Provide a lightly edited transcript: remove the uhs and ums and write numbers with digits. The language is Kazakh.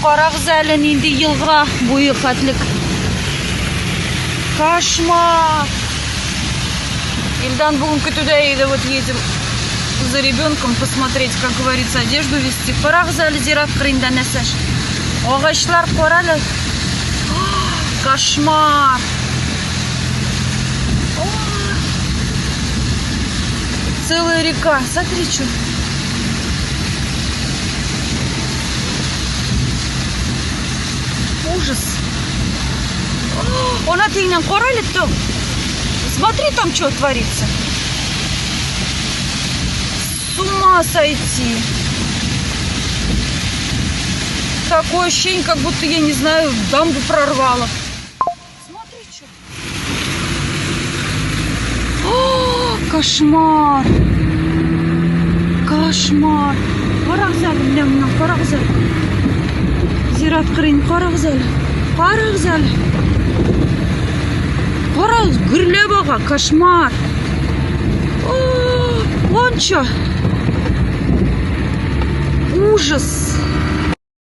Қарағыз әлі ненде елғыра бойы қатлік. Кошмар. Ильдан бүгінгі туда вот едем за ребенком посмотреть, как говорится, одежду вести. Қарағыз әлі зират қырында нәсәш. Оғашлар қоралы. Кошмар. Целая река. Смотри, что. Ужас. Он отъедет коралит там. Смотри, там что творится. С ума сойти. Такое ощущение, как будто, я не знаю, дамбу прорвало. Смотри, что. О, кошмар. Кошмар. Қарағыз әлі, мына қарағыз әлі. Зират қырын, қарағыз әлі. Қарағыз әлі. Қарағыз, гүрлеп аға, кошмар. О, онша. Ужас.